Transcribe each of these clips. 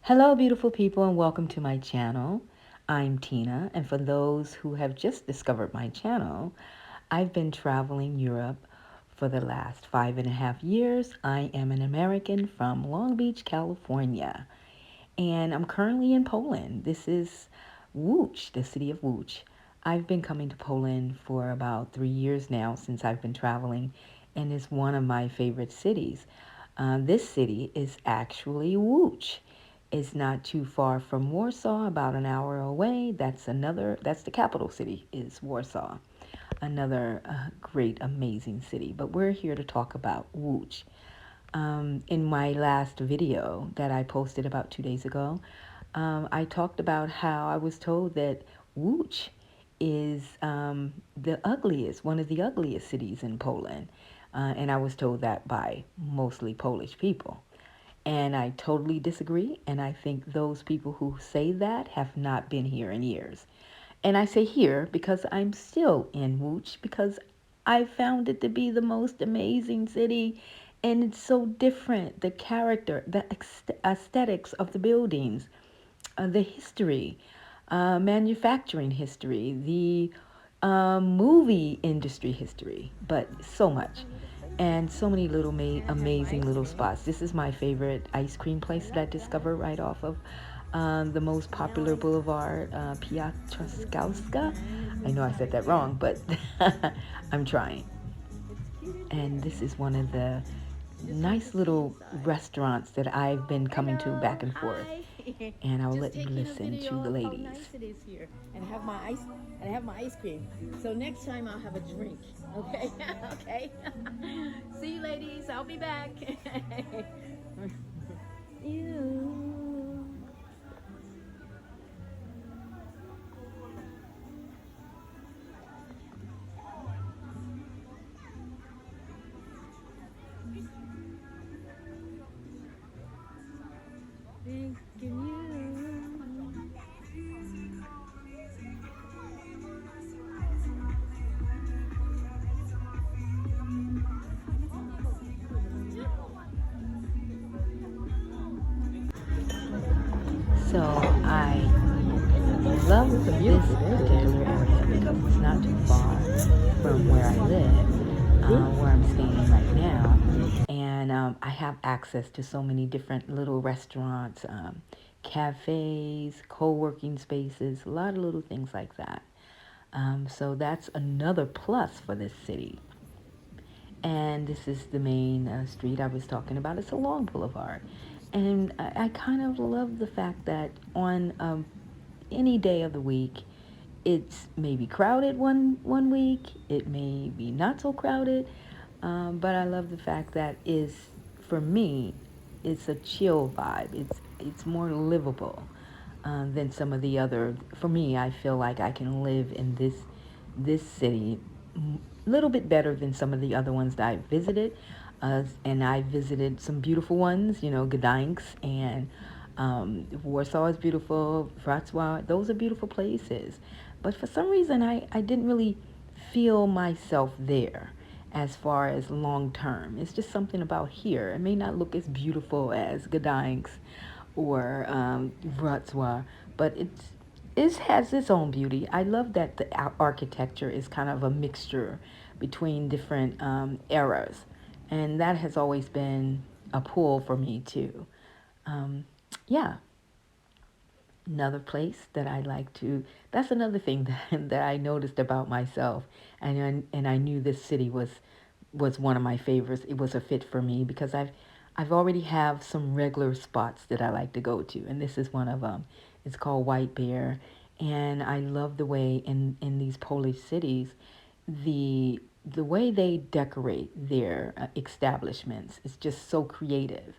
Hello, beautiful people, and welcome to my channel. I'm Tina, and for those who have just discovered my channel, I've been traveling Europe for the last 5.5 years. I am an American from Long Beach, California, and I'm currently in Poland. This is Łódź, the city of Łódź. I've been coming to Poland for about 3 years now since I've been traveling, and it's one of my favorite cities. This city is actually Łódź. It's not too far from Warsaw, about an hour away. That's the capital city, is Warsaw. Another great, amazing city. But we're here to talk about Łódź. In my last video that I posted about 2 days ago, I talked about how I was told that Łódź is one of the ugliest cities in Poland. And I was told that by mostly Polish people. And I totally disagree. And I think those people who say that have not been here in years. And I say here because I'm still in Łódź because I found it to be the most amazing city. And it's so different. The character, the aesthetics of the buildings, the history, manufacturing history, the movie industry history, but so much. And so many little amazing little spots. This is my favorite ice cream place that I discovered right off of the most popular boulevard, Piotrowska. I know I said that wrong, but I'm trying. And this is one of the nice little restaurants that I've been coming to back and forth. And I'll let you listen to the ladies. How nice it is here, and have my ice cream. So next time I'll have a drink. Okay, okay. See you, ladies. I'll be back. You. Thinking you. So I love this particular area because it's not too far from where I live, where I'm staying right now. And I have access to so many different little restaurants, cafes, co-working spaces, a lot of little things like that. So that's another plus for this city. And this is the main street I was talking about. It's a long boulevard. And I kind of love the fact that on any day of the week, it's maybe crowded one week, it may be not so crowded, but I love the fact that is, for me, it's a chill vibe. It's more livable than some of the other. For me, I feel like I can live in this city a little bit better than some of the other ones that I visited. And I visited some beautiful ones, Gdańsk and Warsaw is beautiful, Wrocław. Those are beautiful places. But for some reason, I didn't really feel myself there as far as long term. It's just something about here. It may not look as beautiful as Gdańsk or Wrocław, but it has its own beauty. I love that the architecture is kind of a mixture between different eras, and that has always been a pull for me too. Yeah, another place that I like to. That's another thing that I noticed about myself, and I knew this city was one of my favorites. It was a fit for me because I've already have some regular spots that I like to go to, and this is one of them. It's called White Bear, and I love the way in these Polish cities, the way they decorate their establishments is just so creative,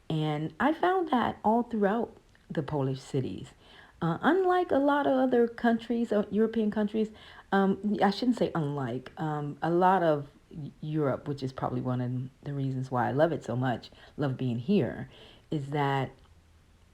and I found that all throughout the Polish cities. Unlike a lot of other countries, European countries, I shouldn't say unlike, a lot of Europe, which is probably one of the reasons why I love it so much, love being here, is that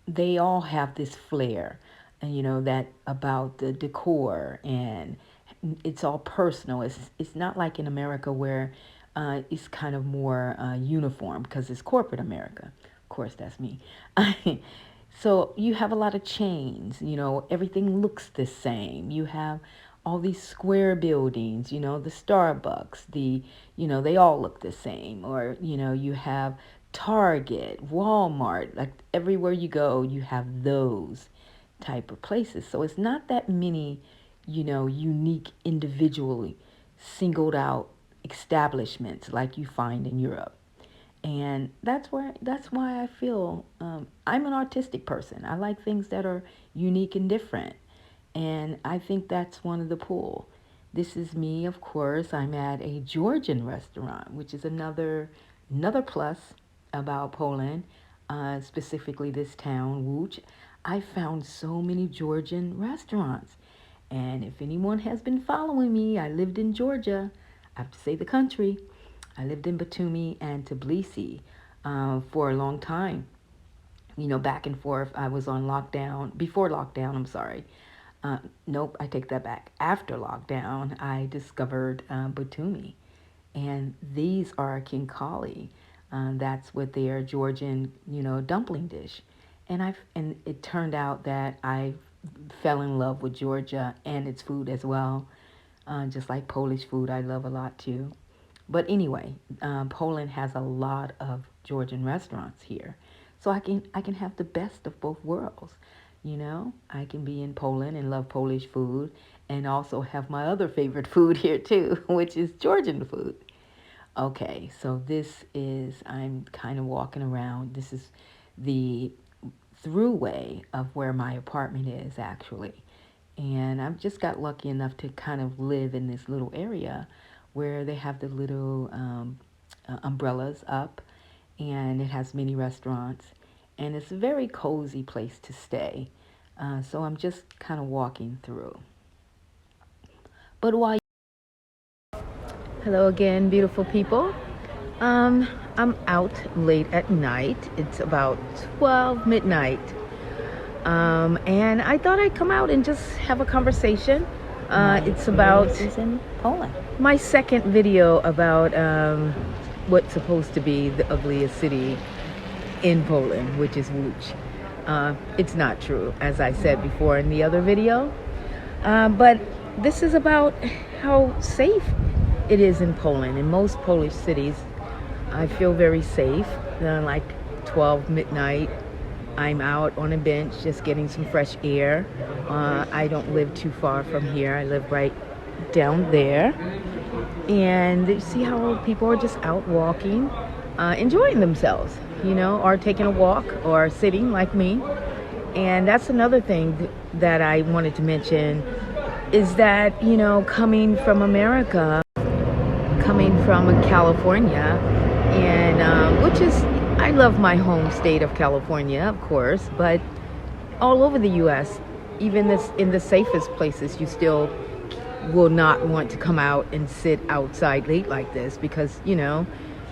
they all have this flair, and that about the decor, and it's all personal. It's not like in America where it's kind of more uniform because it's corporate America. Of course, that's me. So you have a lot of chains, everything looks the same. You have all these square buildings, the Starbucks, they all look the same. Or, you have Target, Walmart, like everywhere you go, you have those type of places. So it's not that many, unique, individually singled out establishments like you find in Europe. And that's why I feel I'm an artistic person. I like things that are unique and different, and I think that's one of the pull. This is me, of course. I'm at a Georgian restaurant, which is another plus about Poland, specifically this town, Łódź. I found so many Georgian restaurants, and if anyone has been following me, I lived in Georgia. I have to say the country. I lived in Batumi and Tbilisi for a long time. Back and forth. I was on lockdown, before lockdown, I'm sorry. Nope, I take that back. After lockdown, I discovered Batumi. And these are kinkali. That's what their Georgian, dumpling dish. And it turned out that I fell in love with Georgia and its food as well. Just like Polish food, I love a lot too. But anyway, Poland has a lot of Georgian restaurants here, so I can have the best of both worlds. I can be in Poland and love Polish food, and also have my other favorite food here too, which is Georgian food. Okay, so I'm kind of walking around. This is the throughway of where my apartment is actually. And I've just got lucky enough to kind of live in this little area where they have the little umbrellas up, and it has many restaurants, and it's a very cozy place to stay. So I'm just kind of walking through. But while Hello again, beautiful people. I'm out late at night. It's about 12 midnight. And I thought I'd come out and just have a conversation. It's about in Poland. My second video about what's supposed to be the ugliest city in Poland, which is Łódź. It's not true, as I said before in the other video. But this is about how safe it is in Poland. In most Polish cities, I feel very safe. Like 12 midnight, I'm out on a bench just getting some fresh air. I don't live too far from here. I live right down there. And you see how people are just out walking, enjoying themselves, or taking a walk or sitting like me. And that's another thing that I wanted to mention is that, coming from America, coming from California, and which is, I love my home state of California, of course, but all over the U.S., even in the safest places, you still will not want to come out and sit outside late like this because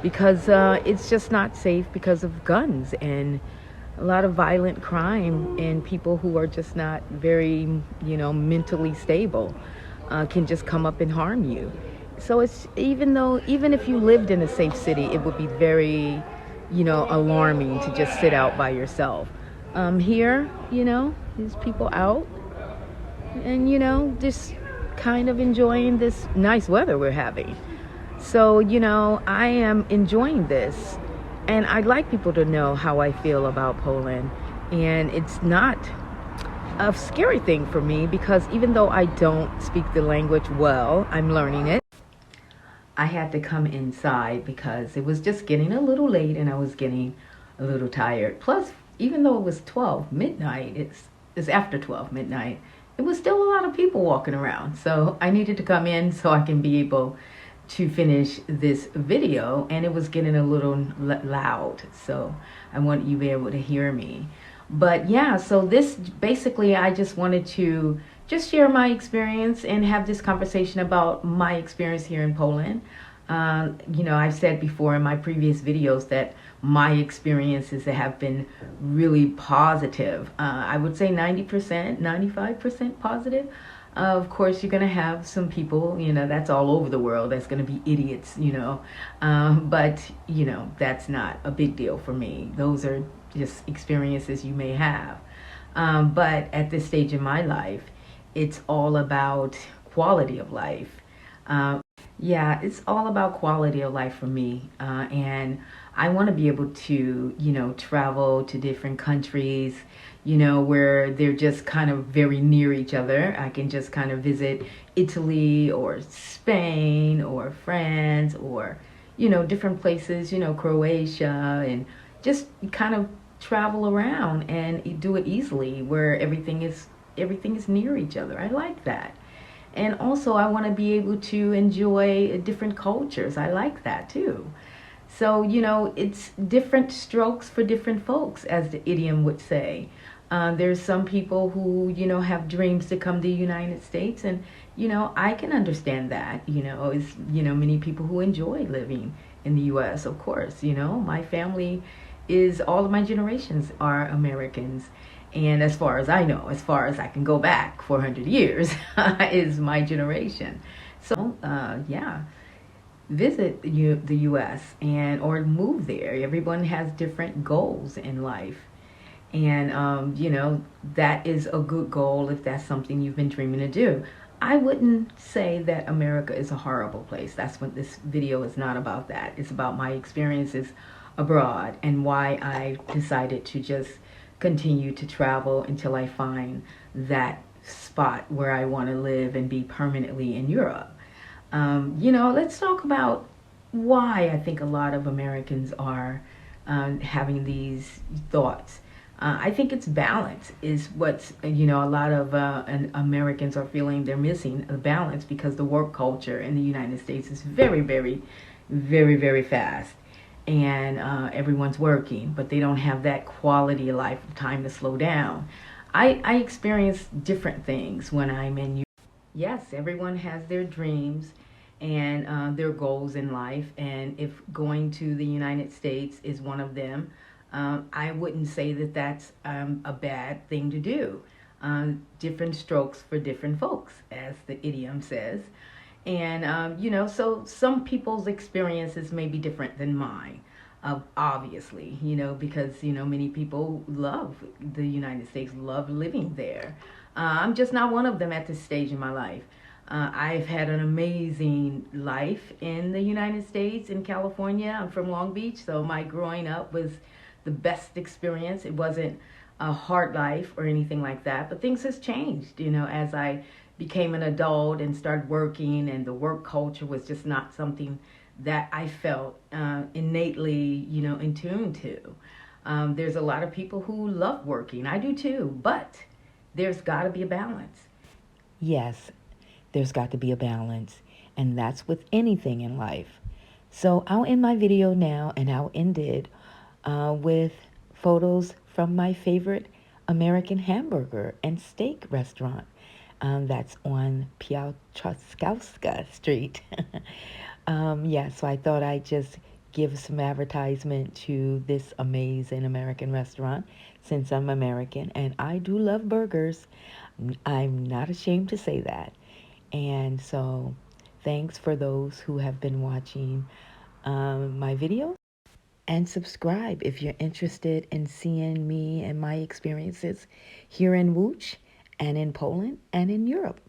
it's just not safe because of guns and a lot of violent crime, and people who are just not very, mentally stable can just come up and harm you. So it's even if you lived in a safe city, it would be very, alarming to just sit out by yourself. Here, there's people out and, just kind of enjoying this nice weather we're having. So, I am enjoying this, and I'd like people to know how I feel about Poland. And it's not a scary thing for me because even though I don't speak the language well, I'm learning it. I had to come inside because it was just getting a little late and I was getting a little tired. Plus, even though it was 12 midnight, it's after 12 midnight, it was still a lot of people walking around. So I needed to come in so I can be able to finish this video, and it was getting a little loud. So I want you to be able to hear me. But yeah, so this basically, I just wanted to just share my experience and have this conversation about my experience here in Poland. I've said before in my previous videos that my experiences have been really positive. I would say 90%, 95% positive. Of course, you're going to have some people, that's all over the world, that's going to be idiots, but, that's not a big deal for me. Those are just experiences you may have. But at this stage in my life, it's all about quality of life. Yeah, it's all about quality of life for me. And I want to be able to, travel to different countries, where they're just kind of very near each other. I can just kind of visit Italy or Spain or France or, different places, Croatia, and just kind of travel around and do it easily where everything is near each other. I like that. And also I want to be able to enjoy different cultures. I like that too. So, it's different strokes for different folks, as the idiom would say. There's some people who, have dreams to come to the United States, and, I can understand that, it's, many people who enjoy living in the U.S., of course, my family all of my generations are Americans. And as far as I know, as far as I can go back 400 years, is my generation. So, yeah, visit the U.S. or move there. Everyone has different goals in life. And, that is a good goal if that's something you've been dreaming to do. I wouldn't say that America is a horrible place. That's what this video is not about that. It's about my experiences abroad and why I decided to just continue to travel until I find that spot where I want to live and be permanently in Europe. Let's talk about why I think a lot of Americans are having these thoughts. I think it's balance is what's, a lot of Americans are feeling they're missing the balance because the work culture in the United States is very, very, very, very fast. And everyone's working, but they don't have that quality of life, time to slow down. I experience different things when I'm in Europe. Yes, everyone has their dreams and their goals in life, and if going to the United States is one of them, I wouldn't say that that's a bad thing to do. Different strokes for different folks, as the idiom says. And, so some people's experiences may be different than mine, obviously, because, many people love the United States, love living there. I'm just not one of them at this stage in my life. I've had an amazing life in the United States, in California. I'm from Long Beach, so my growing up was the best experience. It wasn't a hard life or anything like that, but things has changed, as I became an adult and started working, and the work culture was just not something that I felt innately, in tune to. There's a lot of people who love working. I do too, but there's got to be a balance. Yes, there's got to be a balance, and that's with anything in life. So I'll end my video now, and I'll end it with photos from my favorite American hamburger and steak restaurant. That's on Piotrkowska Street. So I thought I'd just give some advertisement to this amazing American restaurant since I'm American and I do love burgers. I'm not ashamed to say that. And so thanks for those who have been watching my video. And subscribe if you're interested in seeing me and my experiences here in Łódź and in Poland and in Europe.